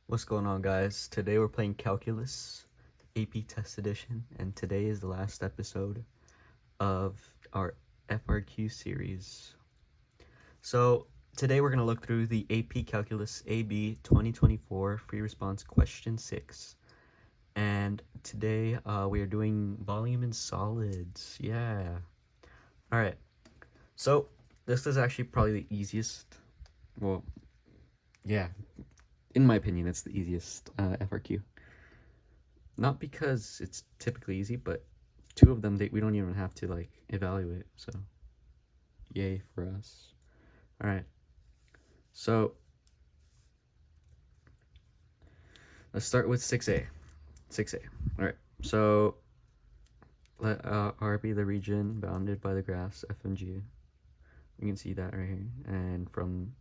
What's going on, guys? Today we're playing Calculus AP Test Edition, and today is the last episode of our FRQ series. So today we're going to look through the AP Calculus AB 2024 free response question 6. And today we are doing volume and solids. Yeah. Alright. So this is actually probably the easiest. Well, yeah. In my opinion, it's the easiest FRQ. Not because it's typically easy, but two of them we don't even have to like evaluate, so yay for us. All right, so let's start with 6a. All right, so let R be the region bounded by the graphs f and g. We can see that right here, and from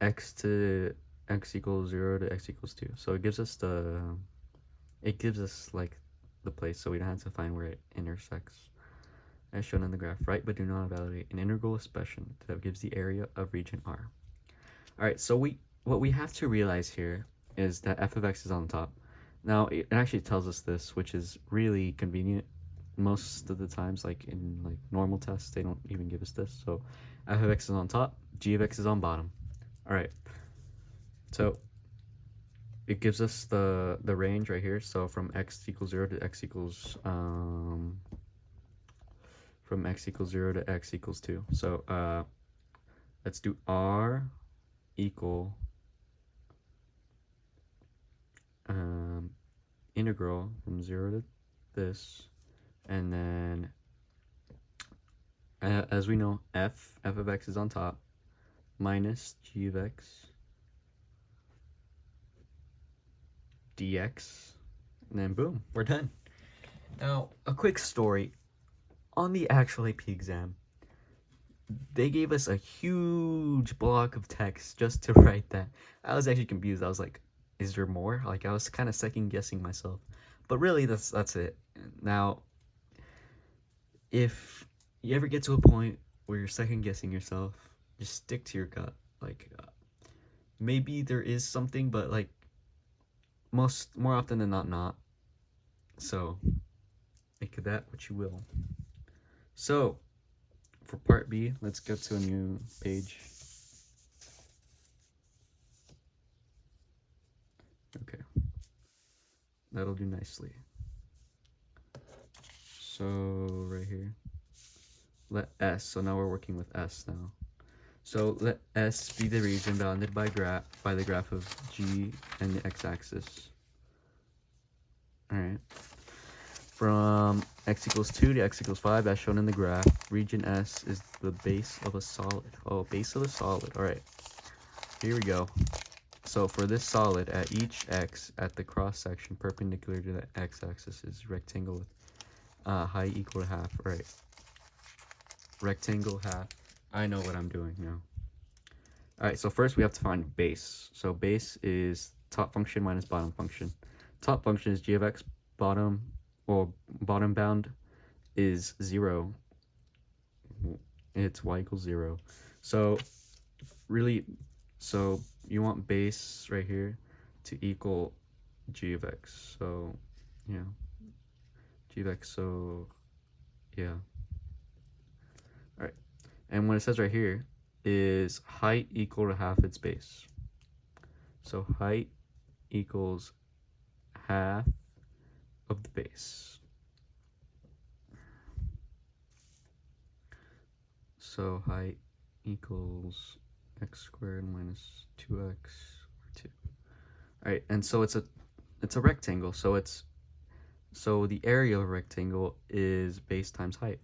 x to x equals 0 to x equals 2. So it gives us like the place, so we don't have to find where it intersects, as shown in the graph. Right, but do not evaluate an integral expression that gives the area of region R. All right, so what we have to realize here is that f of x is on top. Now it actually tells us this, which is really convenient. Most of the times, like in like normal tests, they don't even give us this. So f of x is on top, g of x is on bottom. All right, so it gives us the range right here. So from x equals 0 to x equals from x equals 0 to x equals 2. So let's do R equal integral from 0 to this, and then as we know, f of x is on top, minus g of x dx, and then boom, we're done. Now, a quick story. On the actual AP exam, they gave us a huge block of text just to write that. I was actually confused. I was like, is there more? Like, I was kind of second guessing myself. But really, that's it. Now, if you ever get to a point where you're second guessing yourself, just stick to your gut. Like, maybe there is something, but like more often than not. So make of that what you will. So for part B, let's go to a new page. Okay, that'll do nicely. So right here, let S, so now we're working with S now. So let S be the region bounded by the graph of G and the x-axis. All right. From x equals 2 to x equals 5, as shown in the graph, region S is the base of a solid. Oh, base of a solid. All right. Here we go. So for this solid, at each x at the cross section perpendicular to the x-axis is rectangle with height equal to half. All right. Rectangle half. I know what I'm doing now. All right, so first we have to find base. So base is top function minus bottom function. Top function is g of x, bottom bound is 0. It's y equals 0. So really, so you want base right here to equal g of x. So yeah, g of x. So yeah. All right, and what it says right here is height equal to half its base. So height equals half of the base. So height equals x squared minus 2x over 2. All right, and so it's a rectangle. So the area of a rectangle is base times height.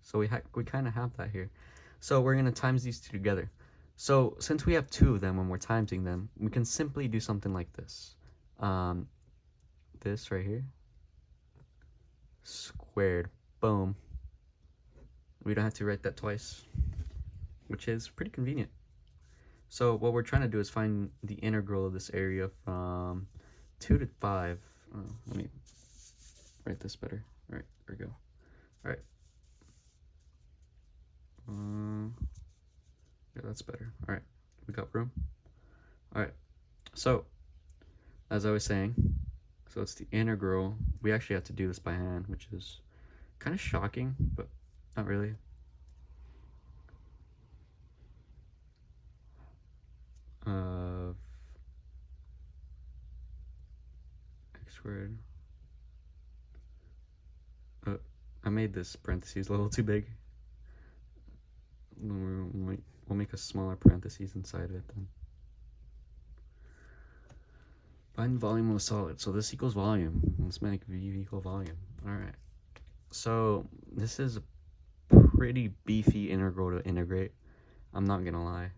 So we kind of have that here. So we're gonna times these two together. So since we have two of them when we're timesing them, we can simply do something like this. This right here, squared, boom. We don't have to write that twice, which is pretty convenient. So what we're trying to do is find the integral of this area from 2 to 5. Let me write this better. All right, there we go. All right. Yeah, that's better. All right, we got room. All right, So, as I was saying, so it's the integral. We actually have to do this by hand, which is kind of shocking, but not really. Of x squared. I made this parentheses a little too big. We'll make a smaller parentheses inside of it then. Find the volume of a solid. So this equals volume. Let's make V equal volume. Alright. So this is a pretty beefy integral to integrate. I'm not gonna lie.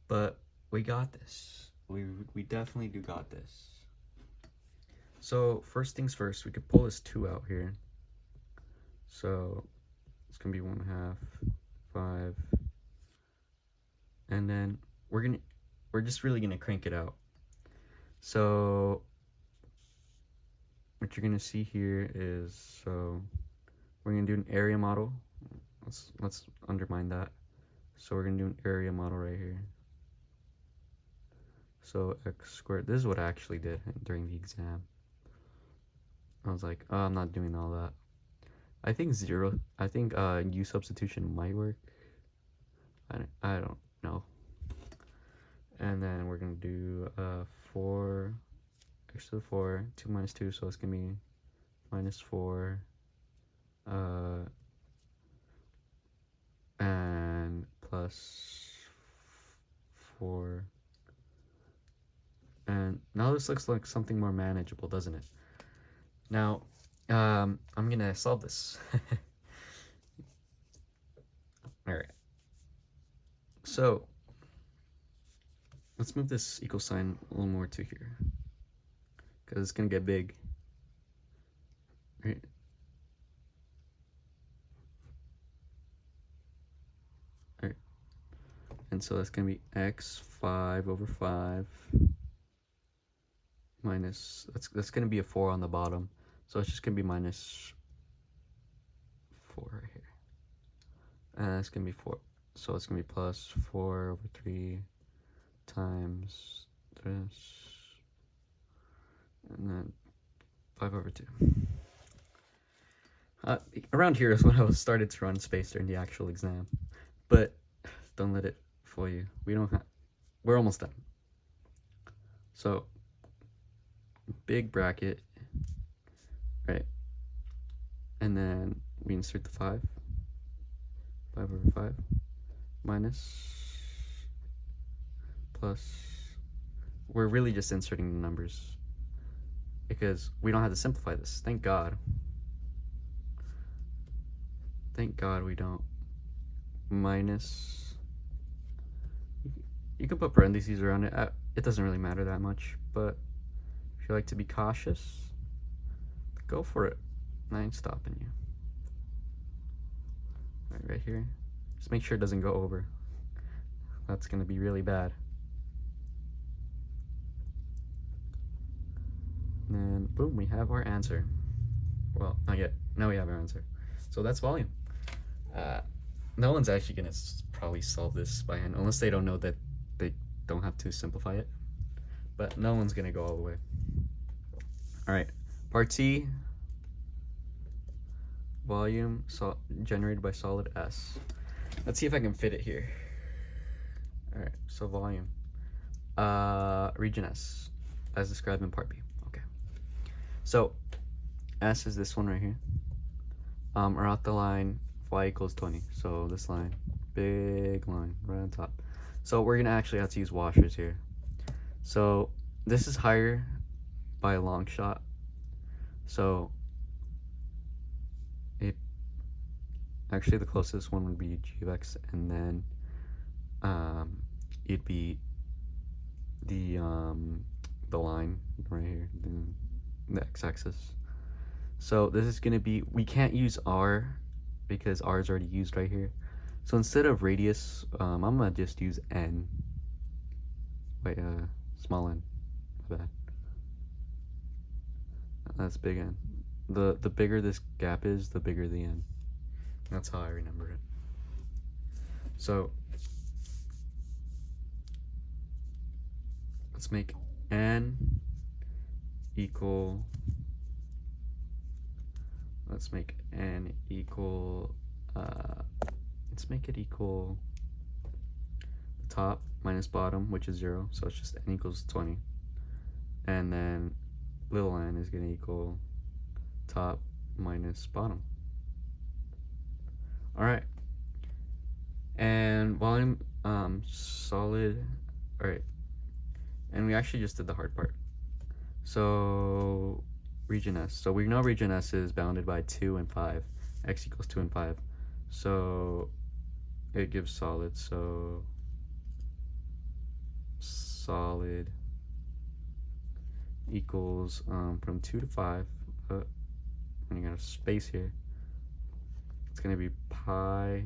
But we got this. We definitely do got this. So first things first, we could pull this 2 out here. So it's gonna be 1/2, 5. And then we're just really gonna crank it out. So what you're gonna see here is, so we're gonna do an area model. Let's undermine that. So we're gonna do an area model right here. So x squared, this is what I actually did during the exam. I was like, oh, I'm not doing all that. I think U substitution might work. I don't know. And then we're gonna do 4 x to the 4, 2 minus 2, so it's gonna be minus 4 and plus 4. And now this looks like something more manageable, doesn't it? Now I'm gonna solve this. Alright, so let's move this equal sign a little more to here, because it's gonna get big. Right. Alright. And so that's gonna be x5/5 minus, that's gonna be a 4 on the bottom. So it's just gonna be minus 4 right here. And it's gonna be 4. So it's gonna be plus 4/3 times this, and then 5/2. Around here is when I started to run space during the actual exam, but don't let it fool you. We're almost done. So big bracket, right? And then we insert the 5/5 minus plus. We're really just inserting the numbers because we don't have to simplify this. Thank God. Thank God we don't. Minus. You can put parentheses around it. It doesn't really matter that much, but if you like to be cautious, go for it. I ain't stopping you. Right here. Just make sure it doesn't go over. That's gonna be really bad. And then boom, we have our answer. Well, not yet. Now we have our answer. So that's volume. No one's actually gonna probably solve this by hand, unless they don't know that they don't have to simplify it. But no one's gonna go all the way. All right, part C. Volume generated by solid S. Let's see if I can fit it here. All right, so volume. Region S, as described in part B. Okay. So S is this one right here. Or out the line y equals 20. So this line, big line right on top. So we're gonna actually have to use washers here. So this is higher by a long shot. So actually the closest one would be g of x, and then it'd be the line right here, the x-axis. So this is gonna be, we can't use r because r is already used right here. So instead of radius, I'm gonna just use n. Wait, small n. My bad. That's big N. The bigger this gap is, the bigger the n. That's how I remember it. So let's make n equal, let's make n equal, let's make it equal the top minus bottom, which is 0, so it's just n equals 20. And then little n is going to equal top minus bottom. Alright. And volume solid. Alright. And we actually just did the hard part. So region S. So we know region S is bounded by 2 and 5. X equals 2 and 5. So it gives solid. So solid equals from 2 to 5. And you got a space here. It's going to be pi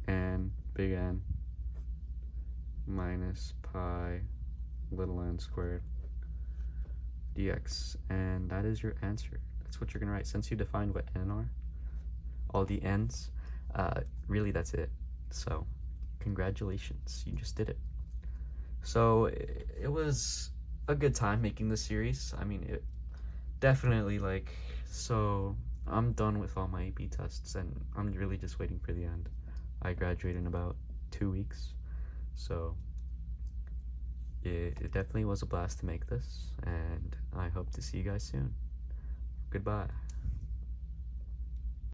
n big N minus pi little n squared dx, and that is your answer. That's what you're gonna write. Since you defined what n are, all the n's, really that's it. So congratulations, you just did it. So it was a good time making this series. I mean, it definitely, like, so I'm done with all my AP tests and I'm really just waiting for the end. I graduate in about 2 weeks, so it definitely was a blast to make this, and I hope to see you guys soon. Goodbye.